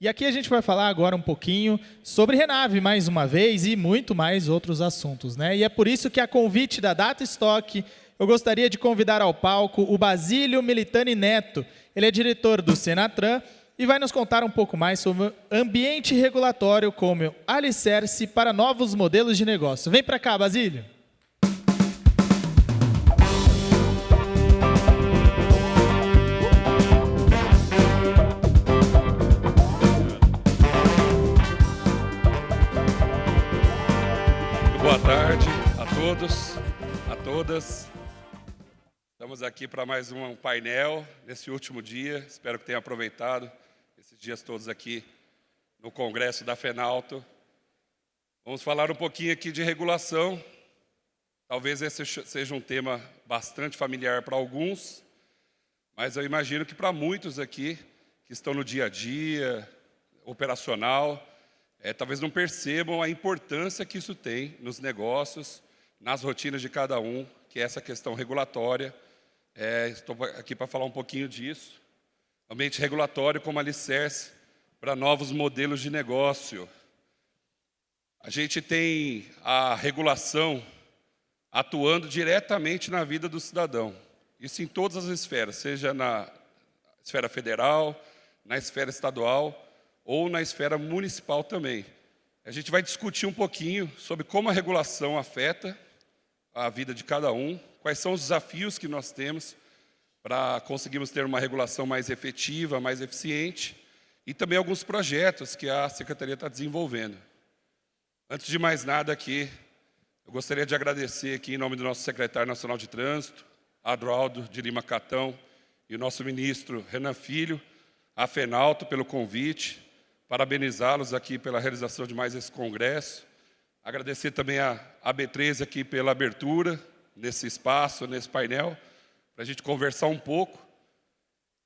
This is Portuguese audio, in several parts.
E aqui a gente vai falar agora um pouquinho sobre Renave, mais uma vez, e muito mais outros assuntos, né? E é por isso que, a convite da Data Stock, eu gostaria de convidar ao palco o Basílio Militani Neto. Ele é diretor do Senatran e vai nos contar um pouco mais sobre o ambiente regulatório como alicerce para novos modelos de negócio. Vem para cá, Basílio. Boa tarde a todos, a todas. Estamos aqui para mais um painel nesse último dia. Espero que tenham aproveitado esses dias todos aqui no Congresso da FENALTO. Vamos falar um pouquinho aqui de regulação. Talvez esse seja um tema bastante familiar para alguns, mas eu imagino que para muitos aqui que estão no dia a dia, operacional, talvez não percebam a importância que isso tem nos negócios, nas rotinas de cada um, que é essa questão regulatória. Estou aqui para falar um pouquinho disso. Ambiente regulatório como alicerce para novos modelos de negócio. A gente tem a regulação atuando diretamente na vida do cidadão. Isso em todas as esferas, seja na esfera federal, na esfera estadual, ou na esfera municipal também. A gente vai discutir um pouquinho sobre como a regulação afeta a vida de cada um, quais são os desafios que nós temos para conseguirmos ter uma regulação mais efetiva, mais eficiente, e também alguns projetos que a Secretaria está desenvolvendo. Antes de mais nada aqui, eu gostaria de agradecer aqui em nome do nosso secretário nacional de Trânsito, Adroaldo de Lima Catão, e o nosso ministro Renan Filho, a FENALTO, pelo convite. Parabenizá-los aqui pela realização de mais esse congresso. Agradecer também a B13 aqui pela abertura nesse espaço, nesse painel, para a gente conversar um pouco.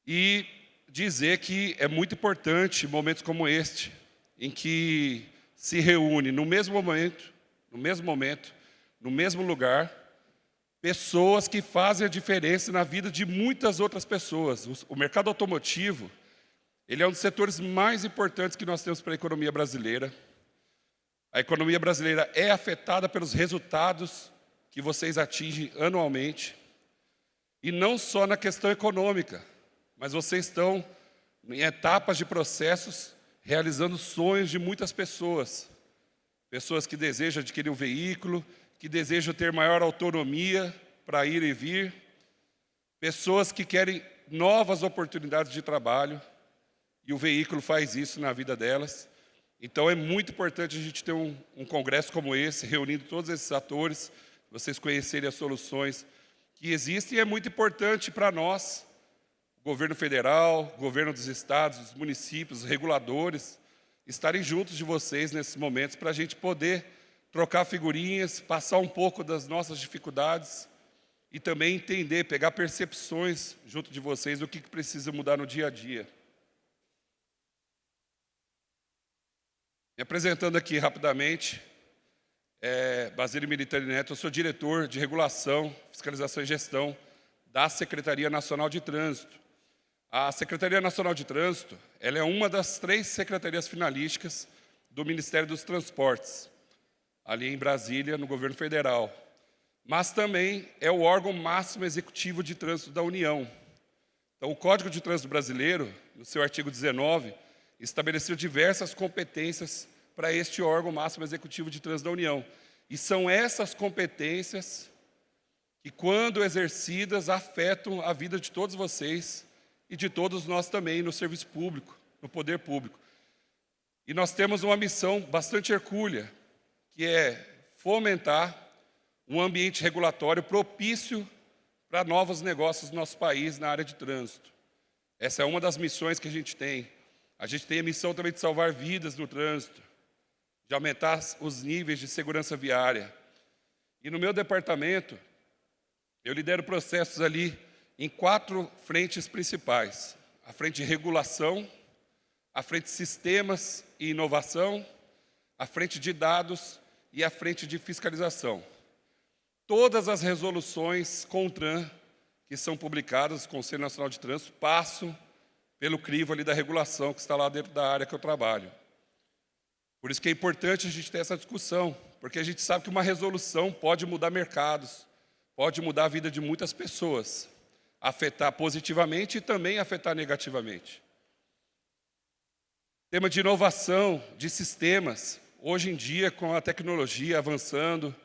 E dizer que é muito importante momentos como este, em que se reúne no mesmo momento, no mesmo lugar, pessoas que fazem a diferença na vida de muitas outras pessoas. O mercado automotivo, ele é um dos setores mais importantes que nós temos para a economia brasileira. A economia brasileira é afetada pelos resultados que vocês atingem anualmente. E não só na questão econômica, mas vocês estão em etapas de processos realizando sonhos de muitas pessoas. Pessoas que desejam adquirir um veículo, que desejam ter maior autonomia para ir e vir. Pessoas que querem novas oportunidades de trabalho. E o veículo faz isso na vida delas. Então é muito importante a gente ter um congresso como esse, reunindo todos esses atores, vocês conhecerem as soluções que existem. E é muito importante para nós, o governo federal, o governo dos estados, os municípios, os reguladores, estarem juntos de vocês nesses momentos para a gente poder trocar figurinhas, passar um pouco das nossas dificuldades e também entender, pegar percepções junto de vocês do que precisa mudar no dia a dia. Me apresentando aqui rapidamente, Basílio Militani Neto, eu sou diretor de Regulação, Fiscalização e Gestão da Secretaria Nacional de Trânsito. A Secretaria Nacional de Trânsito, ela é uma das 3 secretarias finalísticas do Ministério dos Transportes, ali em Brasília, no governo federal. Mas também é o órgão máximo executivo de trânsito da União. Então, o Código de Trânsito Brasileiro, no seu artigo 19, estabeleceu diversas competências para este órgão máximo executivo de trânsito da União. E são essas competências que, quando exercidas, afetam a vida de todos vocês e de todos nós também no serviço público, no poder público. E nós temos uma missão bastante hercúlea, que é fomentar um ambiente regulatório propício para novos negócios no nosso país na área de trânsito. Essa é uma das missões que a gente tem. A gente tem a missão também de salvar vidas no trânsito, de aumentar os níveis de segurança viária. E no meu departamento, eu lidero processos ali em 4 frentes principais. A frente de regulação, a frente de sistemas e inovação, a frente de dados e a frente de fiscalização. Todas as resoluções CONTRAN que são publicadas no Conselho Nacional de Trânsito passam pelo crivo ali da regulação que está lá dentro da área que eu trabalho. Por isso que é importante a gente ter essa discussão, porque a gente sabe que uma resolução pode mudar mercados, pode mudar a vida de muitas pessoas, afetar positivamente e também afetar negativamente. Tema de inovação, de sistemas. Hoje em dia, com a tecnologia avançando,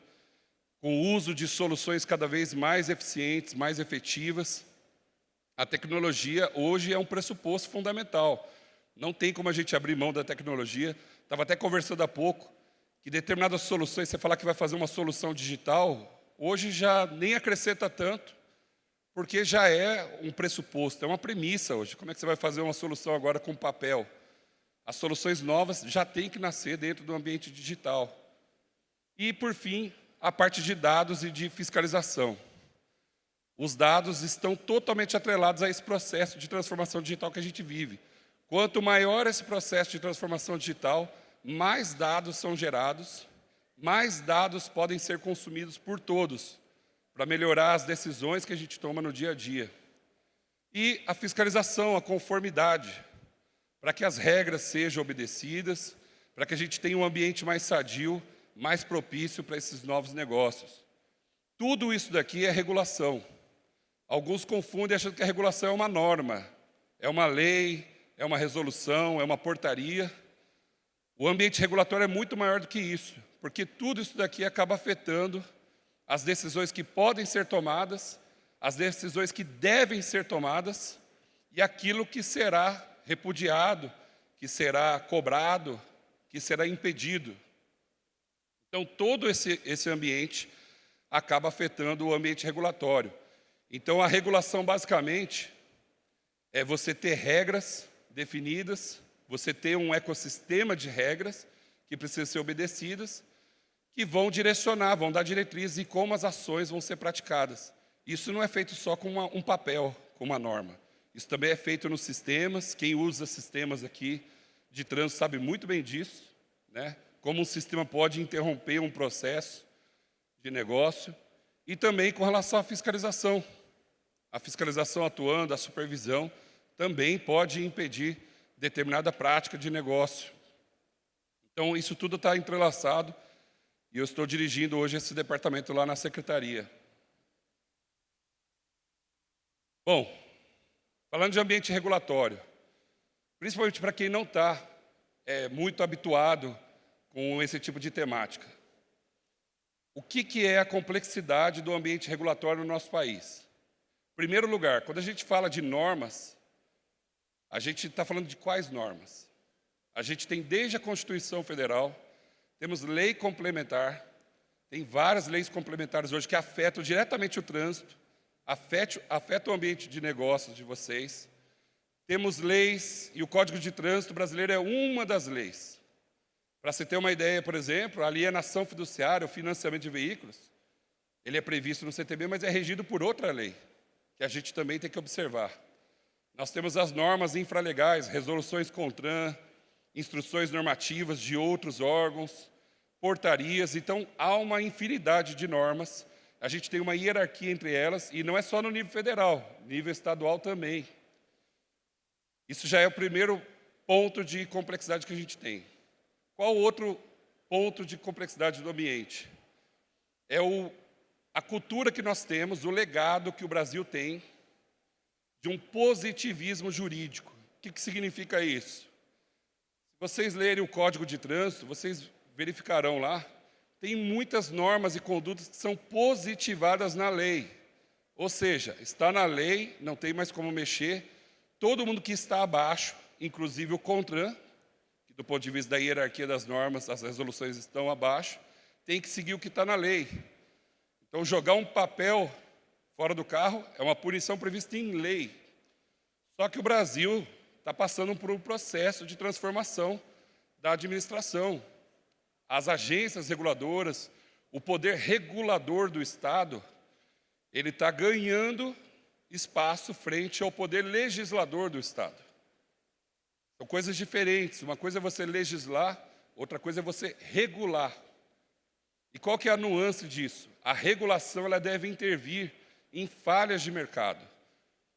com o uso de soluções cada vez mais eficientes, mais efetivas, a tecnologia hoje é um pressuposto fundamental. Não tem como a gente abrir mão da tecnologia. Estava até conversando há pouco que determinadas soluções, você falar que vai fazer uma solução digital, hoje já nem acrescenta tanto, porque já é um pressuposto, é uma premissa hoje. Como é que você vai fazer uma solução agora com papel? As soluções novas já têm que nascer dentro do ambiente digital. E, por fim, a parte de dados e de fiscalização. Os dados estão totalmente atrelados a esse processo de transformação digital que a gente vive. Quanto maior esse processo de transformação digital, mais dados são gerados, mais dados podem ser consumidos por todos, para melhorar as decisões que a gente toma no dia a dia. E a fiscalização, a conformidade, para que as regras sejam obedecidas, para que a gente tenha um ambiente mais sadio, mais propício para esses novos negócios. Tudo isso daqui é regulação. Alguns confundem achando que a regulação é uma norma, é uma lei, é uma resolução, é uma portaria. O ambiente regulatório é muito maior do que isso, porque tudo isso daqui acaba afetando as decisões que podem ser tomadas, as decisões que devem ser tomadas e aquilo que será repudiado, que será cobrado, que será impedido. Então, todo esse ambiente acaba afetando o ambiente regulatório. Então, a regulação, basicamente, é você ter regras definidas, você ter um ecossistema de regras que precisam ser obedecidas, que vão direcionar, vão dar diretrizes em como as ações vão ser praticadas. Isso não é feito só com um papel, com uma norma. Isso também é feito nos sistemas. Quem usa sistemas aqui de trânsito sabe muito bem disso, né? Como um sistema pode interromper um processo de negócio. E também com relação à fiscalização. A fiscalização atuando, a supervisão, também pode impedir determinada prática de negócio. Então, isso tudo está entrelaçado e eu estou dirigindo hoje esse departamento lá na secretaria. Bom, falando de ambiente regulatório, principalmente para quem não está muito habituado com esse tipo de temática. O que é a complexidade do ambiente regulatório no nosso país? Em primeiro lugar, quando a gente fala de normas, a gente está falando de quais normas? A gente tem desde a Constituição Federal, temos lei complementar, tem várias leis complementares hoje que afetam diretamente o trânsito, afetam o ambiente de negócios de vocês. Temos leis, e o Código de Trânsito brasileiro é uma das leis. Para você ter uma ideia, por exemplo, a alienação fiduciária, o financiamento de veículos, ele é previsto no CTB, mas é regido por outra lei, que a gente também tem que observar. Nós temos as normas infralegais, resoluções CONTRAN, instruções normativas de outros órgãos, portarias. Então, há uma infinidade de normas. A gente tem uma hierarquia entre elas, e não é só no nível federal, nível estadual também. Isso já é o primeiro ponto de complexidade que a gente tem. Qual o outro ponto de complexidade do ambiente? É a cultura que nós temos, o legado que o Brasil tem de um positivismo jurídico. O que significa isso? Se vocês lerem o Código de Trânsito, vocês verificarão lá, tem muitas normas e condutas que são positivadas na lei. Ou seja, está na lei, não tem mais como mexer. Todo mundo que está abaixo, inclusive o CONTRAN, que do ponto de vista da hierarquia das normas, as resoluções estão abaixo, tem que seguir o que está na lei. Então, jogar um papel fora do carro é uma punição prevista em lei. Só que o Brasil está passando por um processo de transformação da administração. As agências reguladoras, o poder regulador do Estado, ele está ganhando espaço frente ao poder legislador do Estado. São coisas diferentes. Uma coisa é você legislar, outra coisa é você regular. E qual que é a nuance disso? A regulação ela deve intervir em falhas de mercado.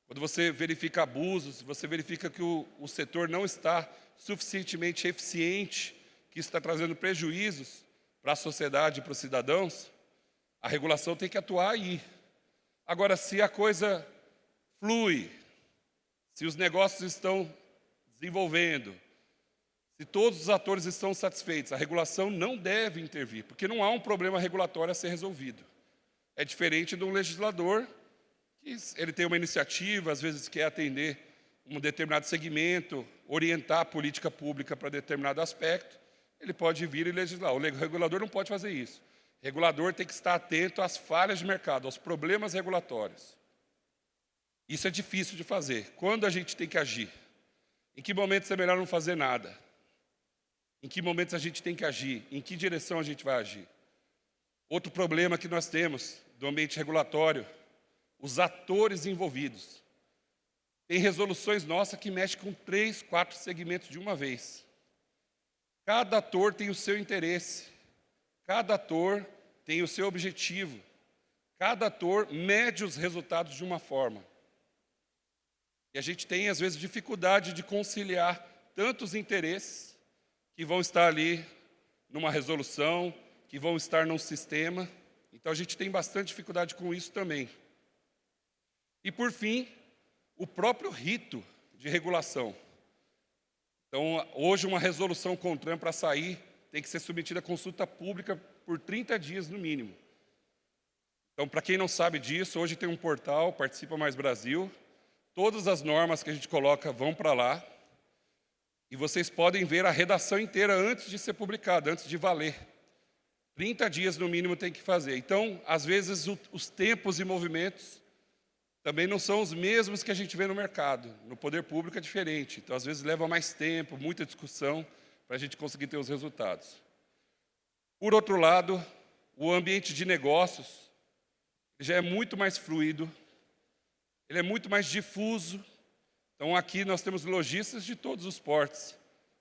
quando você verifica abusos, você verifica que o setor não está suficientemente eficiente, que isso está trazendo prejuízos para a sociedade e para os cidadãos, a regulação tem que atuar aí. Agora, se a coisa flui, se os negócios estão desenvolvendo, se todos os atores estão satisfeitos, a regulação não deve intervir, porque não há um problema regulatório a ser resolvido. É diferente de um legislador, que ele tem uma iniciativa, às vezes quer atender um determinado segmento, orientar a política pública para determinado aspecto, ele pode vir e legislar. O regulador não pode fazer isso. O regulador tem que estar atento às falhas de mercado, aos problemas regulatórios. Isso é difícil de fazer. Quando a gente tem que agir? Em que momentos é melhor não fazer nada? Em que momentos a gente tem que agir? Em que direção a gente vai agir? Outro problema que nós temos do ambiente regulatório, os atores envolvidos. Tem resoluções nossas que mexem com 3, 4 segmentos de uma vez. Cada ator tem o seu interesse. Cada ator tem o seu objetivo. Cada ator mede os resultados de uma forma. E a gente tem, às vezes, dificuldade de conciliar tantos interesses que vão estar ali numa resolução, que vão estar num sistema. Então, a gente tem bastante dificuldade com isso também. E, por fim, o próprio rito de regulação. Então, hoje, uma resolução CONTRAN para sair tem que ser submetida a consulta pública por 30 dias no mínimo. Então, para quem não sabe disso, hoje tem um portal, Participa Mais Brasil. Todas as normas que a gente coloca vão para lá. E vocês podem ver a redação inteira antes de ser publicada, antes de valer. 30 dias no mínimo tem que fazer. Então, às vezes, os tempos e movimentos também não são os mesmos que a gente vê no mercado. No poder público é diferente. Então, às vezes, leva mais tempo, muita discussão, para a gente conseguir ter os resultados. Por outro lado, o ambiente de negócios já é muito mais fluido, ele é muito mais difuso. Então, aqui nós temos lojistas de todos os portes,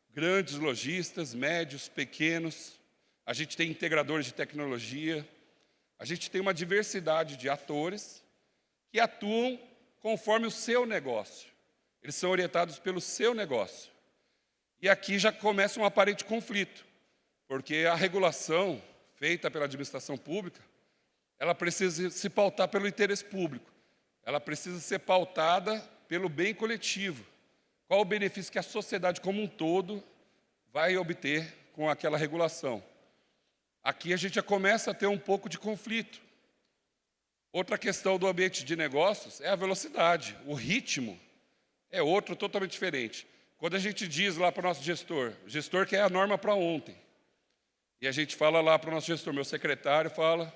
grandes lojistas, médios, pequenos. A gente tem integradores de tecnologia. A gente tem uma diversidade de atores que atuam conforme o seu negócio. Eles são orientados pelo seu negócio. E aqui já começa um aparente conflito, porque a regulação feita pela administração pública, ela precisa se pautar pelo interesse público. Ela precisa ser pautada pelo bem coletivo. Qual o benefício que a sociedade como um todo vai obter com aquela regulação? Aqui a gente já começa a ter um pouco de conflito. Outra questão do ambiente de negócios é a velocidade. O ritmo é outro totalmente diferente. Quando a gente diz lá para o nosso gestor, o gestor quer a norma para ontem. E a gente fala lá para o nosso gestor, meu secretário fala,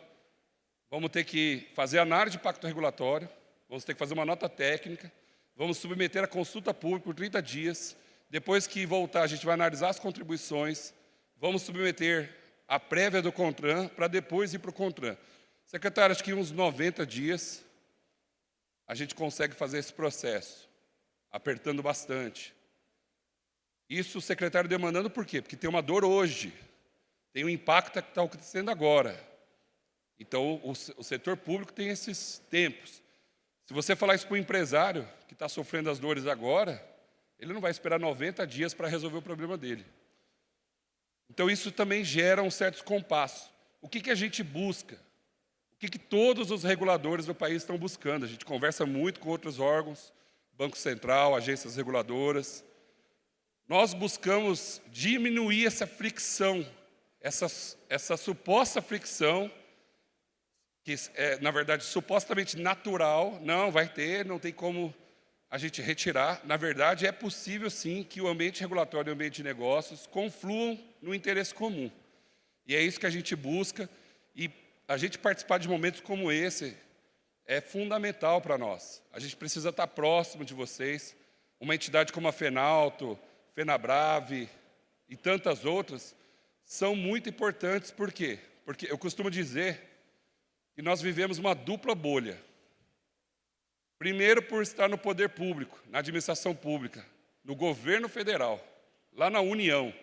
vamos ter que fazer análise de pacto regulatório, vamos ter que fazer uma nota técnica, vamos submeter a consulta pública por 30 dias, depois que voltar a gente vai analisar as contribuições, vamos submeter a prévia do CONTRAN para depois ir para o CONTRAN. Secretário, acho que em uns 90 dias a gente consegue fazer esse processo, apertando bastante. Isso o secretário demandando por quê? Porque tem uma dor hoje, tem um impacto que está acontecendo agora. Então, o setor público tem esses tempos. Se você falar isso para o empresário que está sofrendo as dores agora, ele não vai esperar 90 dias para resolver o problema dele. Então, isso também gera um certo descompasso. O que a gente busca? O que todos os reguladores do país estão buscando? A gente conversa muito com outros órgãos, Banco Central, agências reguladoras. Nós buscamos diminuir essa fricção, essa suposta fricção, que é, na verdade, supostamente natural, não vai ter, não tem como a gente retirar. Na verdade, é possível, sim, que o ambiente regulatório e o ambiente de negócios confluam no interesse comum. E é isso que a gente busca, e a gente participar de momentos como esse é fundamental para nós. A gente precisa estar próximo de vocês. Uma entidade como a FENALTO, FENABRAVE e tantas outras são muito importantes. Por quê? Porque eu costumo dizer que nós vivemos uma dupla bolha. Primeiro, por estar no poder público, na administração pública, no governo federal, lá na União.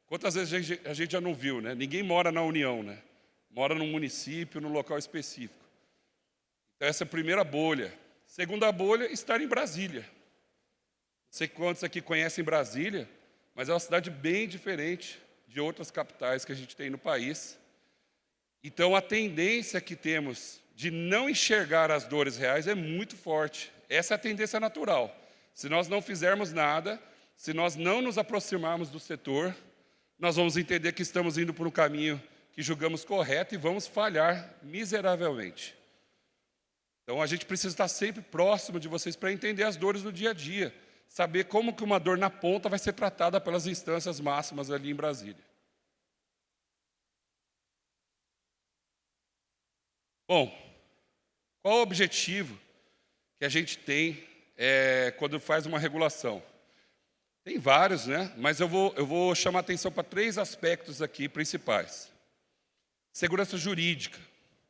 Quantas vezes a gente já não viu, né? Ninguém mora na União, né? Mora num município, num local específico. Então, essa é a primeira bolha. Segunda bolha, estar em Brasília. Não sei quantos aqui conhecem Brasília, mas é uma cidade bem diferente de outras capitais que a gente tem no país. Então, a tendência que temos de não enxergar as dores reais é muito forte. Essa é a tendência natural. Se nós não fizermos nada, se nós não nos aproximarmos do setor, nós vamos entender que estamos indo por um caminho que julgamos correto e vamos falhar miseravelmente. Então, a gente precisa estar sempre próximo de vocês para entender as dores do dia a dia, saber como que uma dor na ponta vai ser tratada pelas instâncias máximas ali em Brasília. Bom, qual o objetivo que a gente tem quando faz uma regulação? Tem vários, né? Mas eu vou chamar a atenção para 3 aspectos aqui principais. Segurança jurídica.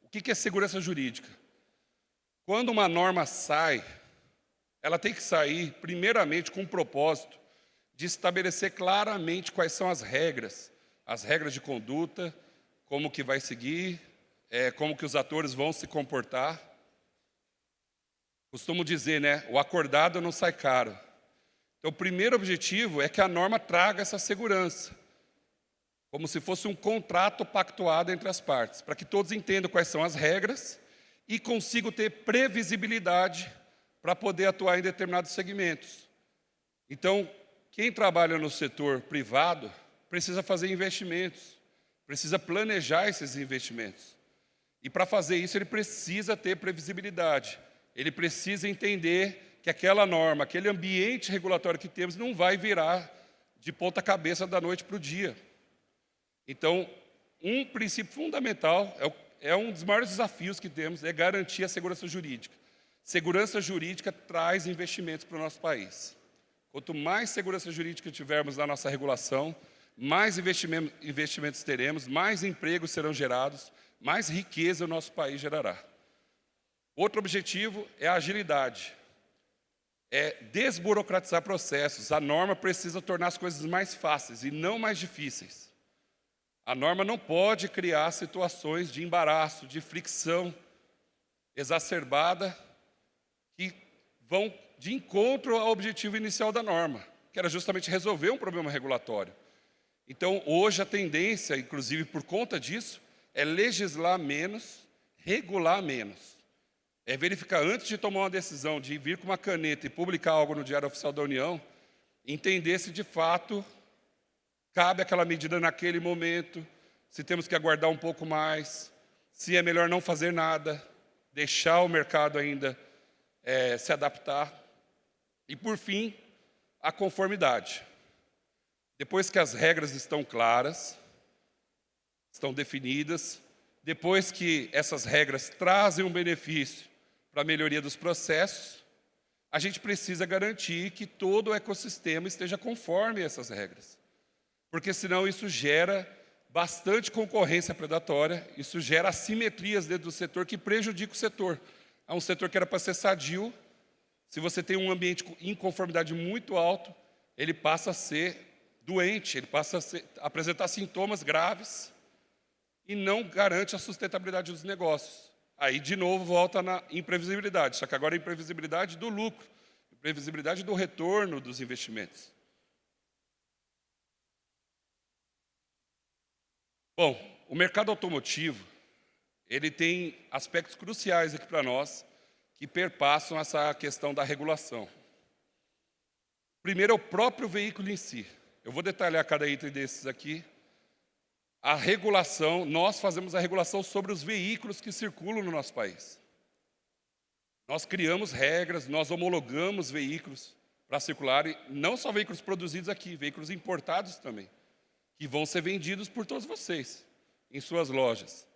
O que é segurança jurídica? Quando uma norma sai, ela tem que sair, primeiramente, com o propósito de estabelecer claramente quais são as regras de conduta, como que vai seguir, como que os atores vão se comportar. Costumo dizer, né? O acordado não sai caro. Então, o primeiro objetivo é que a norma traga essa segurança, como se fosse um contrato pactuado entre as partes, para que todos entendam quais são as regras e consigam ter previsibilidade para poder atuar em determinados segmentos. Então, quem trabalha no setor privado precisa fazer investimentos, precisa planejar esses investimentos. E para fazer isso, ele precisa ter previsibilidade, ele precisa entender que aquela norma, aquele ambiente regulatório que temos não vai virar de ponta cabeça da noite para o dia. Então, um princípio fundamental, é um dos maiores desafios que temos, é garantir a segurança jurídica. Segurança jurídica traz investimentos para o nosso país. Quanto mais segurança jurídica tivermos na nossa regulação, mais investimentos teremos, mais empregos serão gerados, mais riqueza o nosso país gerará. Outro objetivo é a agilidade. É desburocratizar processos. A norma precisa tornar as coisas mais fáceis e não mais difíceis. A norma não pode criar situações de embaraço, de fricção exacerbada que vão de encontro ao objetivo inicial da norma, que era justamente resolver um problema regulatório. Então, hoje a tendência, inclusive por conta disso, é legislar menos, regular menos. É verificar antes de tomar uma decisão, de vir com uma caneta e publicar algo no Diário Oficial da União, entender se de fato cabe aquela medida naquele momento, se temos que aguardar um pouco mais, se é melhor não fazer nada, deixar o mercado ainda se adaptar. E, por fim, a conformidade. Depois que as regras estão claras, estão definidas, depois que essas regras trazem um benefício para a melhoria dos processos, a gente precisa garantir que todo o ecossistema esteja conforme essas regras. Porque senão isso gera bastante concorrência predatória, isso gera assimetrias dentro do setor que prejudica o setor. É um setor que era para ser sadio, se você tem um ambiente com inconformidade muito alto, ele passa a ser doente, ele passa a apresentar sintomas graves e não garante a sustentabilidade dos negócios. Aí, de novo, volta na imprevisibilidade, só que agora a imprevisibilidade do lucro, imprevisibilidade do retorno dos investimentos. Bom, o mercado automotivo, ele tem aspectos cruciais aqui para nós, que perpassam essa questão da regulação. Primeiro é o próprio veículo em si. Eu vou detalhar cada item desses aqui. A regulação, nós fazemos a regulação sobre os veículos que circulam no nosso país. Nós criamos regras, nós homologamos veículos para circular, e não só veículos produzidos aqui, veículos importados também, que vão ser vendidos por todos vocês, em suas lojas.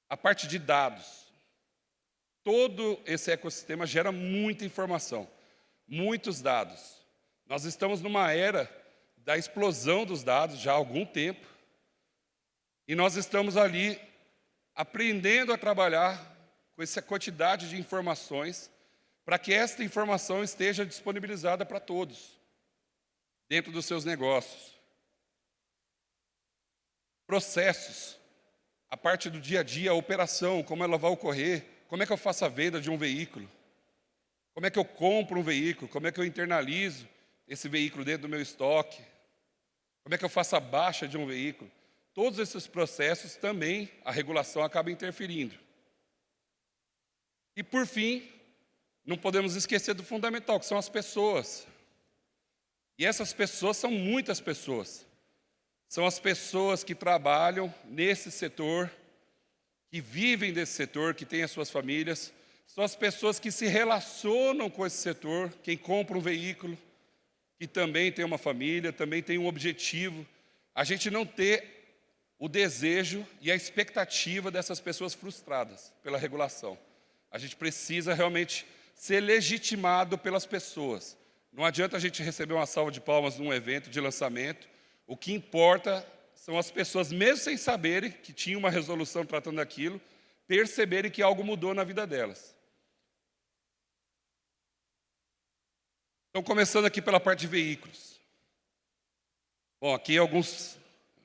A parte de dados. Todo esse ecossistema gera muita informação, muitos dados. Nós estamos numa era da explosão dos dados já há algum tempo, e nós estamos ali aprendendo a trabalhar com essa quantidade de informações para que esta informação esteja disponibilizada para todos, dentro dos seus negócios. Processos, a parte do dia a dia, a operação, como ela vai ocorrer, Como é que eu faço a venda de um veículo? Como é que eu compro um veículo? Como é que eu internalizo esse veículo dentro do meu estoque? Como é que eu faço a baixa de um veículo? Todos esses processos também a regulação acaba interferindo. E, por fim, não podemos esquecer do fundamental, que são as pessoas. E essas pessoas são muitas pessoas. São as pessoas que trabalham nesse setor, que vivem desse setor, que têm as suas famílias. São as pessoas que se relacionam com esse setor, quem compra um veículo, que também tem uma família, também tem um objetivo. A gente não ter o desejo e a expectativa dessas pessoas frustradas pela regulação. A gente precisa realmente ser legitimado pelas pessoas. Não adianta a gente receber uma salva de palmas num evento de lançamento. O que importa são as pessoas, mesmo sem saberem que tinha uma resolução tratando daquilo, perceberem que algo mudou na vida delas. Então, começando aqui pela parte de veículos. Bom, aqui alguns,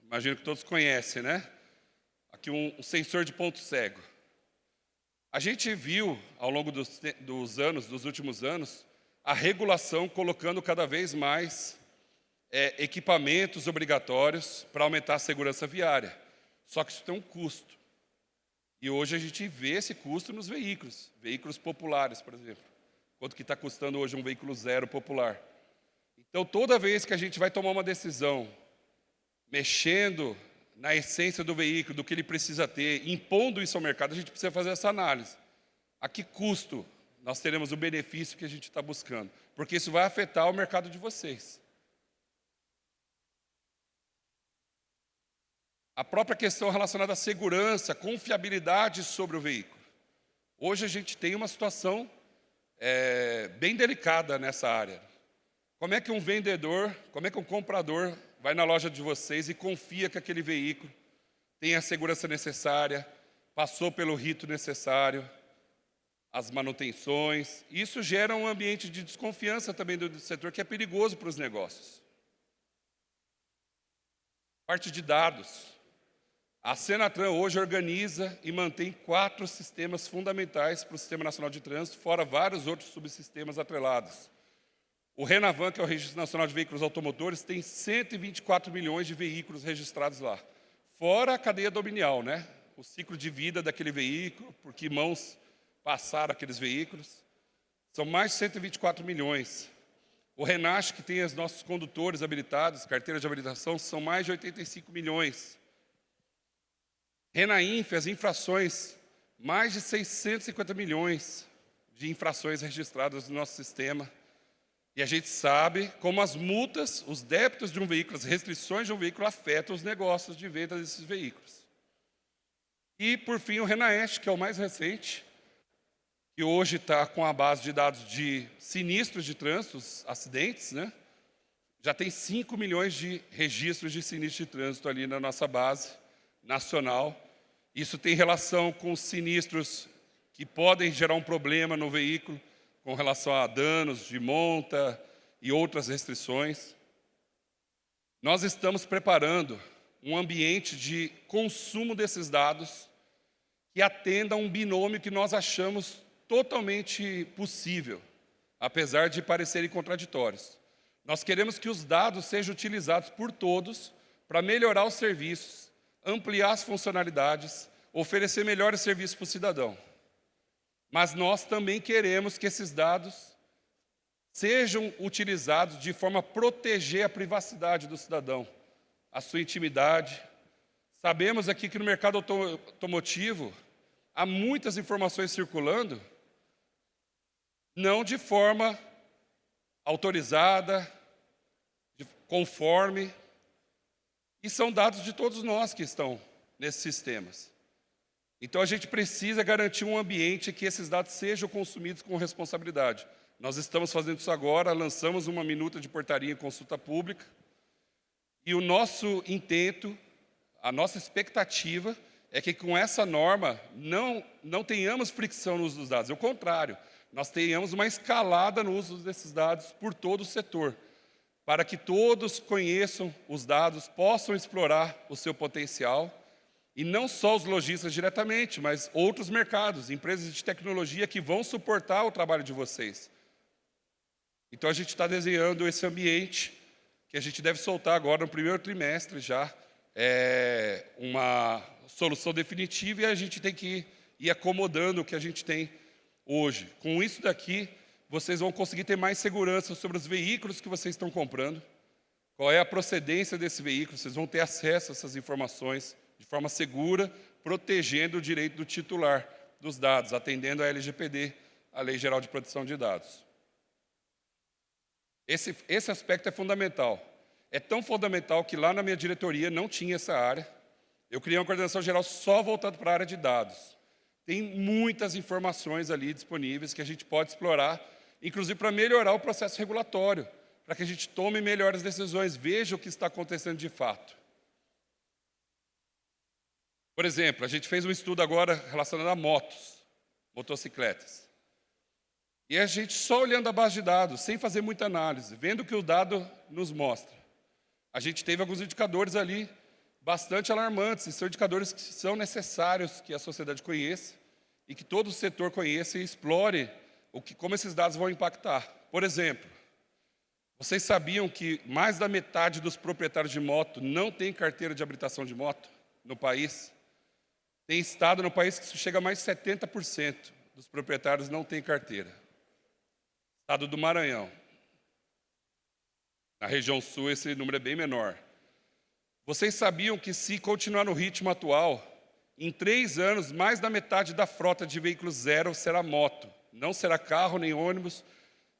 imagino que todos conhecem, né? Aqui um sensor de ponto cego. A gente viu, ao longo dos últimos anos, a regulação colocando cada vez mais equipamentos obrigatórios para aumentar a segurança viária. Só que isso tem um custo. E hoje a gente vê esse custo nos veículos populares, por exemplo. Quanto que está custando hoje um veículo zero popular. Então, toda vez que a gente vai tomar uma decisão, mexendo na essência do veículo, do que ele precisa ter, impondo isso ao mercado, a gente precisa fazer essa análise. A que custo nós teremos o benefício que a gente está buscando? Porque isso vai afetar o mercado de vocês. A própria questão relacionada à segurança, confiabilidade sobre o veículo. Hoje a gente tem uma situação bem delicada nessa área. Como é que um vendedor, como é que um comprador vai na loja de vocês e confia que aquele veículo tem a segurança necessária, passou pelo rito necessário, as manutenções? Isso gera um ambiente de desconfiança também do setor que é perigoso para os negócios. Parte de dados. A Senatran hoje organiza e mantém 4 sistemas fundamentais para o Sistema Nacional de Trânsito, fora vários outros subsistemas atrelados. O Renavan, que é o Registro Nacional de Veículos Automotores, tem 124 milhões de veículos registrados lá. Fora a cadeia dominial, né? O ciclo de vida daquele veículo, por que mãos passaram aqueles veículos. São mais de 124 milhões. O Renach, que tem os nossos condutores habilitados, carteira de habilitação, são mais de 85 milhões. Renainf, as infrações, mais de 650 milhões de infrações registradas no nosso sistema. E a gente sabe como as multas, os débitos de um veículo, as restrições de um veículo afetam os negócios de venda desses veículos. E, por fim, o Renaest, que é o mais recente, que hoje está com a base de dados de sinistros de trânsito, acidentes, né? Já tem 5 milhões de registros de sinistros de trânsito ali na nossa base nacional. Isso tem relação com os sinistros que podem gerar um problema no veículo, com relação a danos de monta e outras restrições. Nós estamos preparando um ambiente de consumo desses dados que atenda a um binômio que nós achamos totalmente possível, apesar de parecerem contraditórios. Nós queremos que os dados sejam utilizados por todos para melhorar os serviços, ampliar as funcionalidades, oferecer melhores serviços para o cidadão. Mas nós também queremos que esses dados sejam utilizados de forma a proteger a privacidade do cidadão, a sua intimidade. Sabemos aqui que no mercado automotivo há muitas informações circulando, não de forma autorizada, conforme, e são dados de todos nós que estão nesses sistemas. Então, a gente precisa garantir um ambiente que esses dados sejam consumidos com responsabilidade. Nós estamos fazendo isso agora, lançamos uma minuta de portaria em consulta pública, e o nosso intento, a nossa expectativa é que com essa norma não tenhamos fricção no uso dos dados, ao contrário, nós tenhamos uma escalada no uso desses dados por todo o setor, para que todos conheçam os dados, possam explorar o seu potencial E não só os lojistas diretamente, mas outros mercados, empresas de tecnologia que vão suportar o trabalho de vocês. Então a gente está desenhando esse ambiente que a gente deve soltar agora no primeiro trimestre já, uma solução definitiva, e a gente tem que ir acomodando o que a gente tem hoje. Com isso daqui, vocês vão conseguir ter mais segurança sobre os veículos que vocês estão comprando, qual é a procedência desse veículo, vocês vão ter acesso a essas informações de forma segura, protegendo o direito do titular dos dados, atendendo à LGPD, a Lei Geral de Proteção de Dados. Esse aspecto é fundamental. É tão fundamental que lá na minha diretoria não tinha essa área. Eu criei uma coordenação geral só voltada para a área de dados. Tem muitas informações ali disponíveis que a gente pode explorar, inclusive para melhorar o processo regulatório, para que a gente tome melhores decisões, veja o que está acontecendo de fato. Por exemplo, a gente fez um estudo agora relacionado a motos, motocicletas. E a gente só olhando a base de dados, sem fazer muita análise, vendo o que o dado nos mostra. A gente teve alguns indicadores ali bastante alarmantes, e são indicadores que são necessários que a sociedade conheça e que todo o setor conheça e explore como esses dados vão impactar. Por exemplo, vocês sabiam que mais da metade dos proprietários de moto não tem carteira de habilitação de moto no país? Tem estado no país que isso chega a mais de 70% dos proprietários não têm carteira. Estado do Maranhão. Na região sul, esse número é bem menor. Vocês sabiam que, se continuar no ritmo atual, em 3 anos, mais da metade da frota de veículos zero será moto. Não será carro nem ônibus.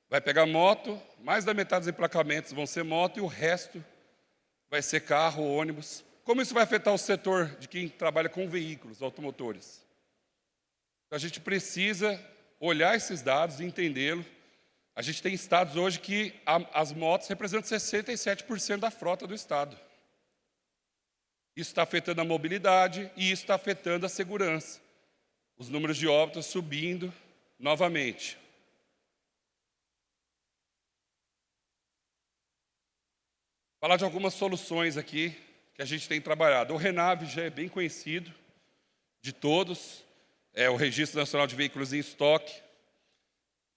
Vai pegar moto, mais da metade dos emplacamentos vão ser moto e o resto vai ser carro, ônibus. Como isso vai afetar o setor de quem trabalha com veículos, automotores? Então, a gente precisa olhar esses dados e entendê-los. A gente tem estados hoje que as motos representam 67% da frota do estado. Isso está afetando a mobilidade e isso está afetando a segurança. Os números de óbitos subindo novamente. Falar de algumas soluções aqui que a gente tem trabalhado. O RENAVE já é bem conhecido de todos, é o Registro Nacional de Veículos em Estoque.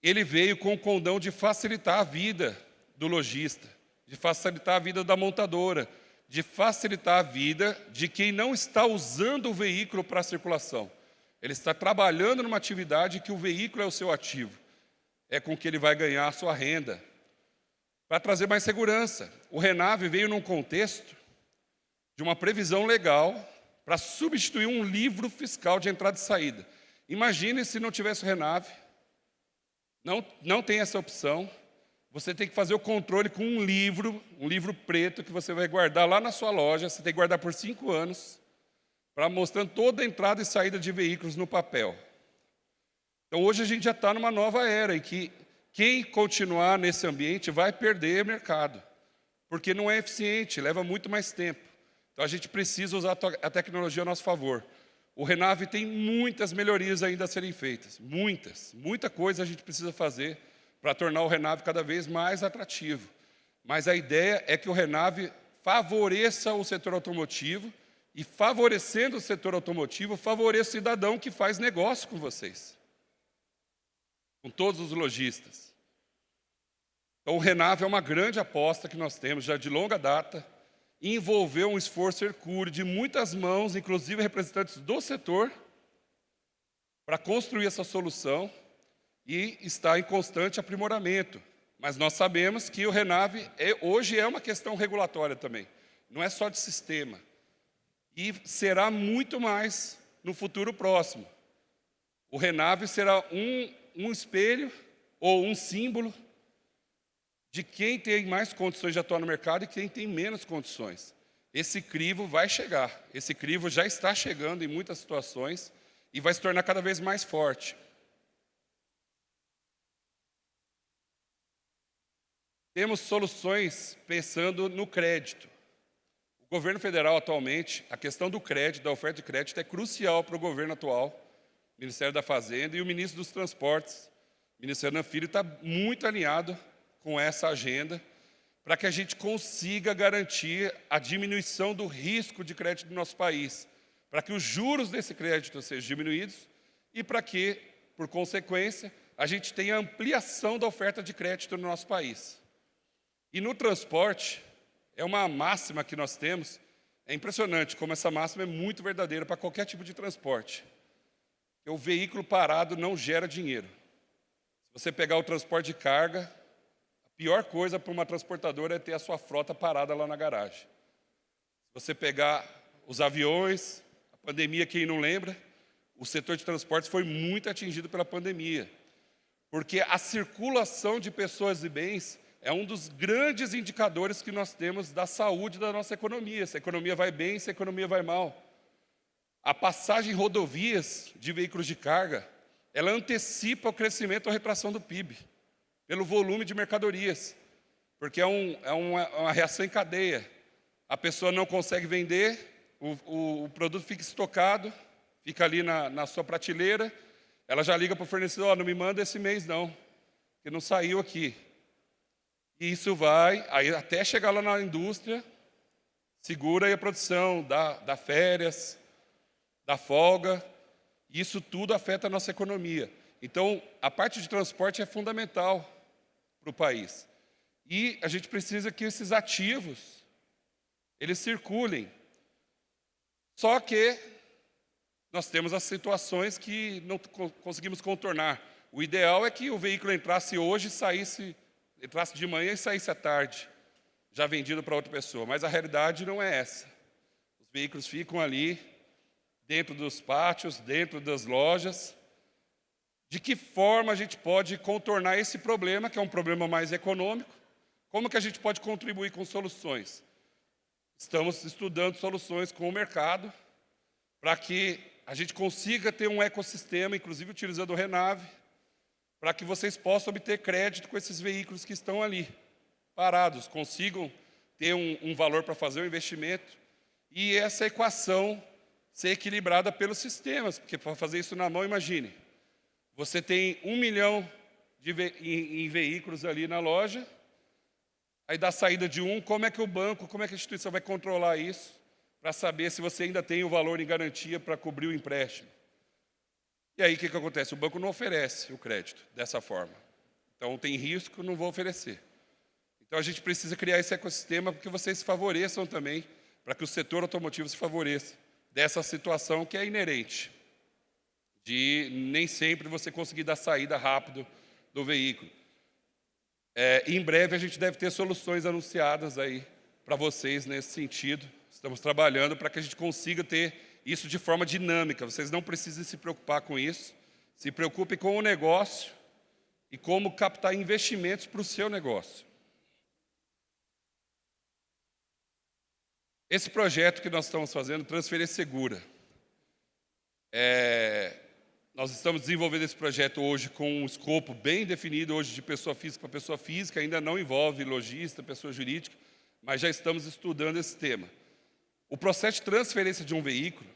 Ele veio com o condão de facilitar a vida do lojista, de facilitar a vida da montadora, de facilitar a vida de quem não está usando o veículo para a circulação. Ele está trabalhando numa atividade que o veículo é o seu ativo. É com que ele vai ganhar a sua renda. Para trazer mais segurança, o RENAVE veio num contexto de uma previsão legal para substituir um livro fiscal de entrada e saída. Imagine se não tivesse o RENAVE. Não tem essa opção. Você tem que fazer o controle com um livro preto que você vai guardar lá na sua loja. Você tem que guardar por 5 anos, para mostrando toda a entrada e saída de veículos no papel. Então, hoje a gente já está numa nova era em que quem continuar nesse ambiente vai perder mercado, porque não é eficiente, leva muito mais tempo. Então, a gente precisa usar a tecnologia a nosso favor. O RENAVE tem muitas melhorias ainda a serem feitas, muita coisa a gente precisa fazer para tornar o RENAVE cada vez mais atrativo. Mas a ideia é que o RENAVE favoreça o setor automotivo e, favorecendo o setor automotivo, favoreça o cidadão que faz negócio com vocês, com todos os lojistas. Então, o RENAVE é uma grande aposta que nós temos já de longa data, e envolveu um esforço hercúleo de muitas mãos, inclusive representantes do setor, para construir essa solução e está em constante aprimoramento. Mas nós sabemos que o RENAVE hoje é uma questão regulatória também, não é só de sistema. E será muito mais no futuro próximo. O RENAVE será um espelho ou um símbolo de quem tem mais condições de atuar no mercado e quem tem menos condições. Esse crivo vai chegar, esse crivo já está chegando em muitas situações e vai se tornar cada vez mais forte. Temos soluções pensando no crédito. O governo federal atualmente, a questão do crédito, da oferta de crédito é crucial para o governo atual, Ministério da Fazenda, e o ministro dos Transportes, ministro Renan Filho, está muito alinhado com essa agenda, para que a gente consiga garantir a diminuição do risco de crédito do nosso país, para que os juros desse crédito sejam diminuídos e para que, por consequência, a gente tenha ampliação da oferta de crédito no nosso país. E no transporte, é uma máxima que nós temos, é impressionante como essa máxima é muito verdadeira para qualquer tipo de transporte. O veículo parado não gera dinheiro. Se você pegar o transporte de carga, a pior coisa para uma transportadora é ter a sua frota parada lá na garagem. Se você pegar os aviões, a pandemia, quem não lembra, o setor de transportes foi muito atingido pela pandemia, porque a circulação de pessoas e bens é um dos grandes indicadores que nós temos da saúde da nossa economia. Se a economia vai bem, se a economia vai mal. A passagem em rodovias de veículos de carga, ela antecipa o crescimento ou retração do PIB, pelo volume de mercadorias, porque é uma reação em cadeia. A pessoa não consegue vender, o produto fica estocado, fica ali na sua prateleira, ela já liga para o fornecedor, não me manda esse mês não, que não saiu aqui. E isso vai, aí até chegar lá na indústria, segura aí a produção, dá férias, dá folga, e isso tudo afeta a nossa economia. Então, a parte de transporte é fundamental para o país. E a gente precisa que esses ativos, eles circulem. Só que nós temos as situações que não conseguimos contornar. O ideal é que o veículo entrasse hoje e entrasse de manhã e saísse à tarde, já vendido para outra pessoa. Mas a realidade não é essa. Os veículos ficam ali, dentro dos pátios, dentro das lojas. De que forma a gente pode contornar esse problema, que é um problema mais econômico? Como que a gente pode contribuir com soluções? Estamos estudando soluções com o mercado para que a gente consiga ter um ecossistema, inclusive utilizando o Renave, para que vocês possam obter crédito com esses veículos que estão ali, parados, consigam ter um valor para fazer o investimento e essa equação ser equilibrada pelos sistemas, porque para fazer isso na mão, imagine, você tem 1 milhão em veículos ali na loja, aí dá saída de um, como é que o banco, como é que a instituição vai controlar isso, para saber se você ainda tem o valor em garantia para cobrir o empréstimo? E aí o que acontece? O banco não oferece o crédito dessa forma. Então tem risco, não vou oferecer. Então a gente precisa criar esse ecossistema para que vocês se favoreçam também, para que o setor automotivo se favoreça dessa situação que é inerente, de nem sempre você conseguir dar saída rápido do veículo. Em breve a gente deve ter soluções anunciadas aí para vocês nesse sentido. Estamos trabalhando para que a gente consiga ter isso de forma dinâmica. Vocês não precisam se preocupar com isso. Se preocupem com o negócio e como captar investimentos para o seu negócio. Esse projeto que nós estamos fazendo, Transferência Segura, nós estamos desenvolvendo esse projeto hoje com um escopo bem definido, hoje de pessoa física para pessoa física, ainda não envolve lojista, pessoa jurídica, mas já estamos estudando esse tema. O processo de transferência de um veículo,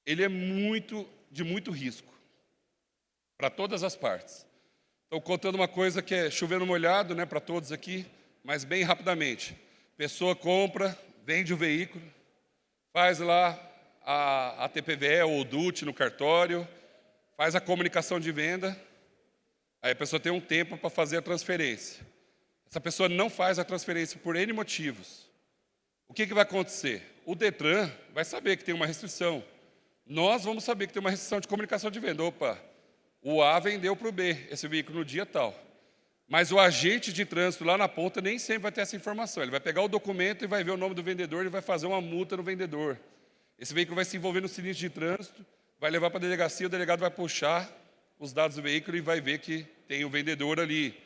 ele é de muito risco, para todas as partes. Estou contando uma coisa que é chovendo molhado, né, para todos aqui, mas bem rapidamente. Pessoa compra, vende o veículo, faz lá a TPVE ou o DUT no cartório, faz a comunicação de venda, aí a pessoa tem um tempo para fazer a transferência. Essa pessoa não faz a transferência por N motivos. O que vai acontecer? O Detran vai saber que tem uma restrição. Nós vamos saber que tem uma restrição de comunicação de venda. Opa, o A vendeu para o B, esse veículo no dia tal. Mas o agente de trânsito lá na ponta nem sempre vai ter essa informação. Ele vai pegar o documento e vai ver o nome do vendedor e vai fazer uma multa no vendedor. Esse veículo vai se envolver no sinistro de trânsito, vai levar para a delegacia, o delegado vai puxar os dados do veículo e vai ver que tem o vendedor ali.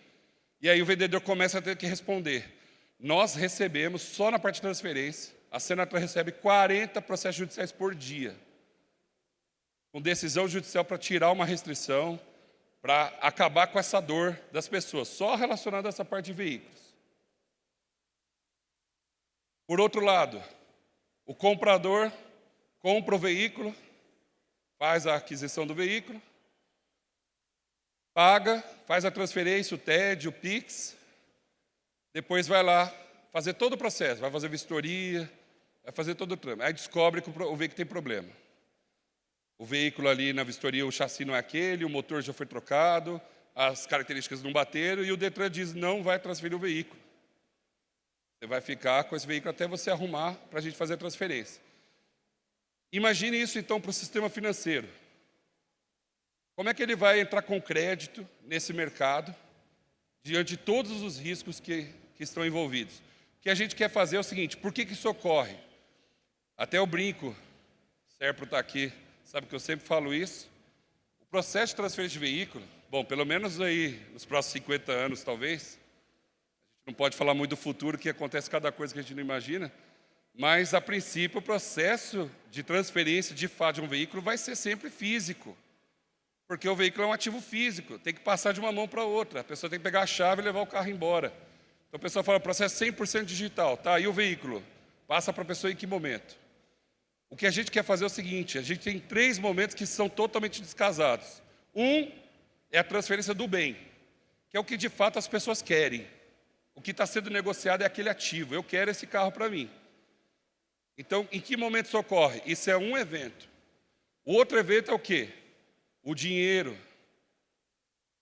E aí o vendedor começa a ter que responder. Nós recebemos, só na parte de transferência, a Senator recebe 40 processos judiciais por dia, com decisão judicial para tirar uma restrição, para acabar com essa dor das pessoas, só relacionada a essa parte de veículos. Por outro lado, o comprador compra o veículo, faz a aquisição do veículo, paga, faz a transferência, o TED, o PIX, depois vai lá fazer todo o processo, vai fazer vistoria, vai fazer todo o trâmite. Aí descobre que o veículo tem problema. O veículo ali na vistoria, o chassi não é aquele, o motor já foi trocado, as características não bateram, e o Detran diz, não vai transferir o veículo. Você vai ficar com esse veículo até você arrumar para a gente fazer a transferência. Imagine isso, então, para o sistema financeiro. Como é que ele vai entrar com crédito nesse mercado, diante de todos os riscos que estão envolvidos? O que a gente quer fazer é o seguinte, por que isso ocorre? Até eu brinco, o Serpro está aqui, sabe que eu sempre falo isso. O processo de transferência de veículo, bom, pelo menos aí nos próximos 50 anos, talvez, não pode falar muito do futuro, que acontece cada coisa que a gente não imagina, mas, a princípio, o processo de transferência de fato de um veículo vai ser sempre físico, porque o veículo é um ativo físico, tem que passar de uma mão para outra, a pessoa tem que pegar a chave e levar o carro embora. Então, a pessoa fala, o processo é 100% digital, tá, e o veículo? Passa para a pessoa em que momento? O que a gente quer fazer é o seguinte, a gente tem 3 momentos que são totalmente descasados. Um é a transferência do bem, que é o que de fato as pessoas querem. O que está sendo negociado é aquele ativo. Eu quero esse carro para mim. Então, em que momento isso ocorre? Isso é um evento. O outro evento é o quê? O dinheiro.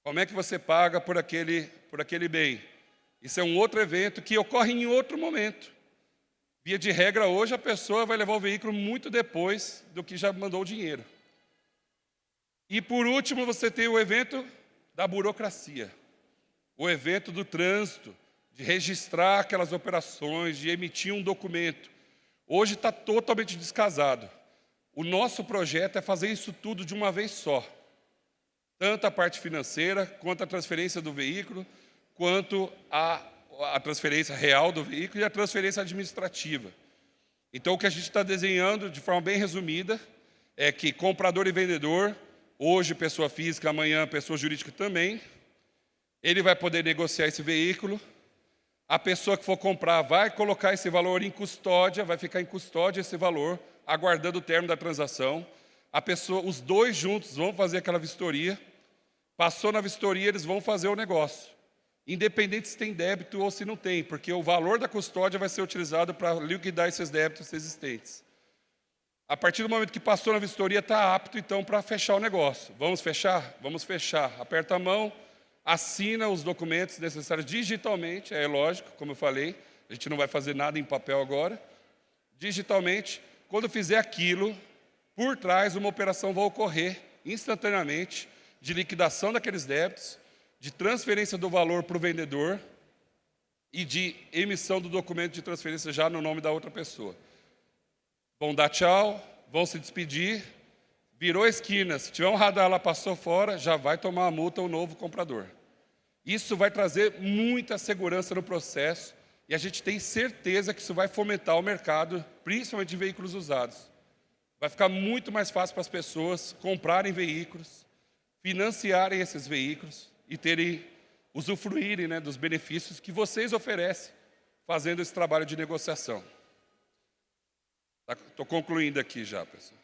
Como é que você paga por aquele bem? Isso é um outro evento que ocorre em outro momento. Via de regra, hoje a pessoa vai levar o veículo muito depois do que já mandou o dinheiro. E, por último, você tem o evento da burocracia. O evento do trânsito, de registrar aquelas operações, de emitir um documento. Hoje está totalmente descasado. O nosso projeto é fazer isso tudo de uma vez só. Tanto a parte financeira, quanto a transferência do veículo, quanto a transferência real do veículo e a transferência administrativa. Então, o que a gente está desenhando, de forma bem resumida, é que comprador e vendedor, hoje pessoa física, amanhã pessoa jurídica também, ele vai poder negociar esse veículo. A pessoa que for comprar vai colocar esse valor em custódia, vai ficar em custódia esse valor, aguardando o término da transação. Os dois juntos vão fazer aquela vistoria. Passou na vistoria, eles vão fazer o negócio. Independente se tem débito ou se não tem, porque o valor da custódia vai ser utilizado para liquidar esses débitos existentes. A partir do momento que passou na vistoria, está apto, então, para fechar o negócio. Vamos fechar? Vamos fechar. Aperta a mão. Assina os documentos necessários digitalmente, é lógico, como eu falei, a gente não vai fazer nada em papel agora. Digitalmente, quando fizer aquilo, por trás uma operação vai ocorrer instantaneamente de liquidação daqueles débitos, de transferência do valor para o vendedor e de emissão do documento de transferência já no nome da outra pessoa. Vão dar tchau, vão se despedir, virou a esquina, se tiver um radar lá, passou fora, já vai tomar a multa o novo comprador. Isso vai trazer muita segurança no processo e a gente tem certeza que isso vai fomentar o mercado, principalmente de veículos usados. Vai ficar muito mais fácil para as pessoas comprarem veículos, financiarem esses veículos e usufruírem, né, dos benefícios que vocês oferecem fazendo esse trabalho de negociação. Estou concluindo aqui já, pessoal.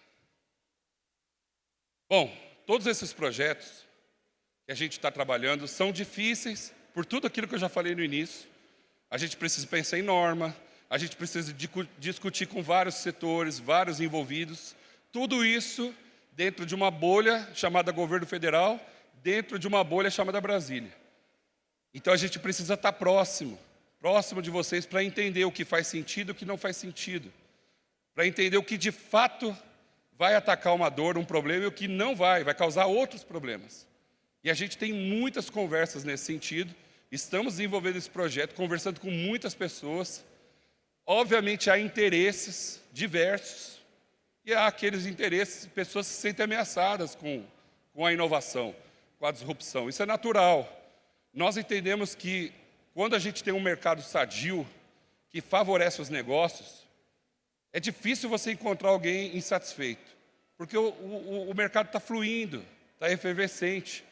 Bom, todos esses projetos que a gente está trabalhando são difíceis por tudo aquilo que eu já falei no início. A gente precisa pensar em norma, a gente precisa discutir com vários setores, vários envolvidos. Tudo isso dentro de uma bolha chamada governo federal, dentro de uma bolha chamada Brasília. Então a gente precisa estar próximo de vocês para entender o que faz sentido e o que não faz sentido. Para entender o que de fato vai atacar uma dor, um problema, e o que não vai causar outros problemas. E a gente tem muitas conversas nesse sentido, estamos desenvolvendo esse projeto, conversando com muitas pessoas. Obviamente há interesses diversos, e há aqueles interesses, pessoas se sentem ameaçadas com a inovação, com a disrupção. Isso é natural. Nós entendemos que quando a gente tem um mercado sadio, que favorece os negócios, é difícil você encontrar alguém insatisfeito, porque o mercado está fluindo, está efervescente.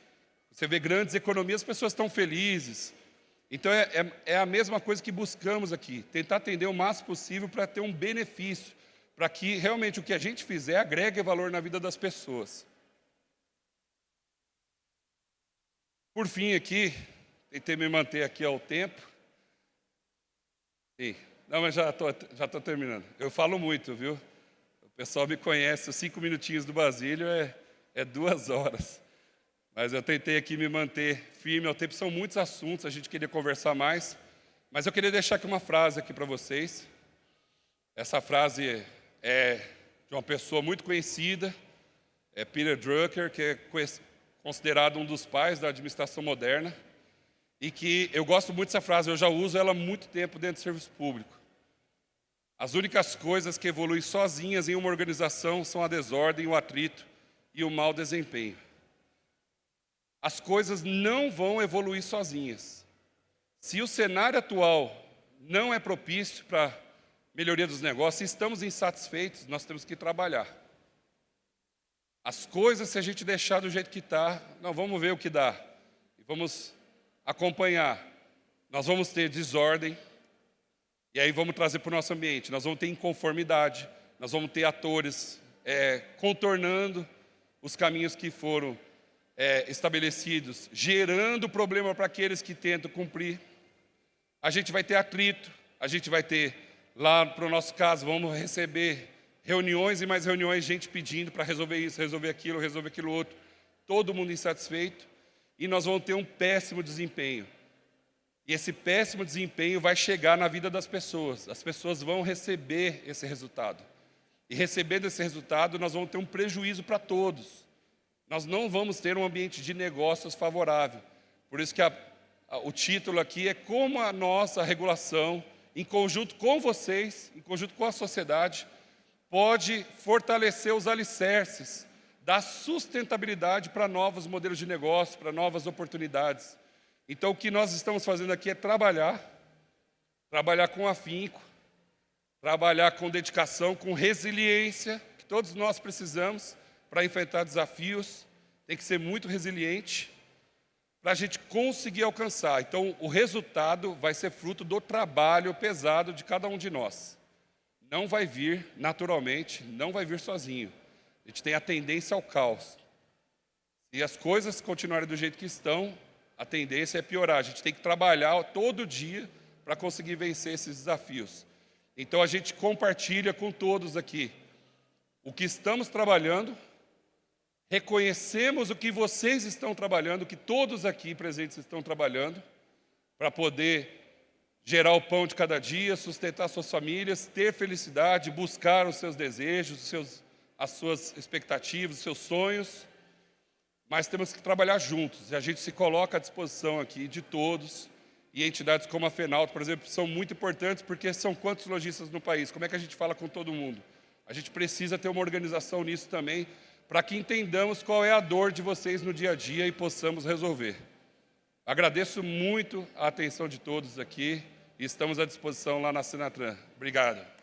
Você vê grandes economias, as pessoas estão felizes. Então é a mesma coisa que buscamos aqui, tentar atender o máximo possível para ter um benefício, para que realmente o que a gente fizer agregue valor na vida das pessoas. Por fim aqui, tentei me manter aqui ao tempo. Sim, Não, mas já tô terminando. Eu falo muito, viu? O pessoal me conhece, os 5 minutinhos do Basílio é 2 horas. Mas eu tentei aqui me manter firme ao tempo. São muitos assuntos, a gente queria conversar mais. Mas eu queria deixar aqui uma frase aqui para vocês. Essa frase é de uma pessoa muito conhecida, é Peter Drucker, que é considerado um dos pais da administração moderna. E que eu gosto muito dessa frase, eu já uso ela há muito tempo dentro do serviço público. As únicas coisas que evoluem sozinhas em uma organização são a desordem, o atrito e o mau desempenho. As coisas não vão evoluir sozinhas. Se o cenário atual não é propício para melhoria dos negócios, se estamos insatisfeitos, nós temos que trabalhar. As coisas, se a gente deixar do jeito que está, não, vamos ver o que dá. E vamos acompanhar. Nós vamos ter desordem, e aí vamos trazer para o nosso ambiente. Nós vamos ter inconformidade, nós vamos ter atores contornando os caminhos que foram estabelecidos, gerando problema para aqueles que tentam cumprir. A gente vai ter atrito, a gente vai ter, lá para o nosso caso, vamos receber reuniões e mais reuniões, gente pedindo para resolver isso, resolver aquilo outro, todo mundo insatisfeito, e nós vamos ter um péssimo desempenho. E esse péssimo desempenho vai chegar na vida das pessoas. As pessoas vão receber esse resultado. E recebendo esse resultado, nós vamos ter um prejuízo para todos. Nós não vamos ter um ambiente de negócios favorável. Por isso que o título aqui é como a nossa regulação, em conjunto com vocês, em conjunto com a sociedade, pode fortalecer os alicerces da sustentabilidade para novos modelos de negócio, para novas oportunidades. Então, o que nós estamos fazendo aqui é trabalhar com afinco, trabalhar com dedicação, com resiliência, que todos nós precisamos para enfrentar desafios. Tem que ser muito resiliente para a gente conseguir alcançar. Então, o resultado vai ser fruto do trabalho pesado de cada um de nós. Não vai vir naturalmente, não vai vir sozinho. A gente tem a tendência ao caos. Se as coisas continuarem do jeito que estão, a tendência é piorar. A gente tem que trabalhar todo dia para conseguir vencer esses desafios. Então a gente compartilha com todos aqui o que estamos trabalhando, reconhecemos o que vocês estão trabalhando, o que todos aqui presentes estão trabalhando, para poder gerar o pão de cada dia, sustentar suas famílias, ter felicidade, buscar os seus desejos, as suas expectativas, os seus sonhos. Mas temos que trabalhar juntos, e a gente se coloca à disposição aqui de todos, e entidades como a FENALT, por exemplo, são muito importantes, porque são quantos lojistas no país? Como é que a gente fala com todo mundo? A gente precisa ter uma organização nisso também, para que entendamos qual é a dor de vocês no dia a dia e possamos resolver. Agradeço muito a atenção de todos aqui, e estamos à disposição lá na Senatran. Obrigado.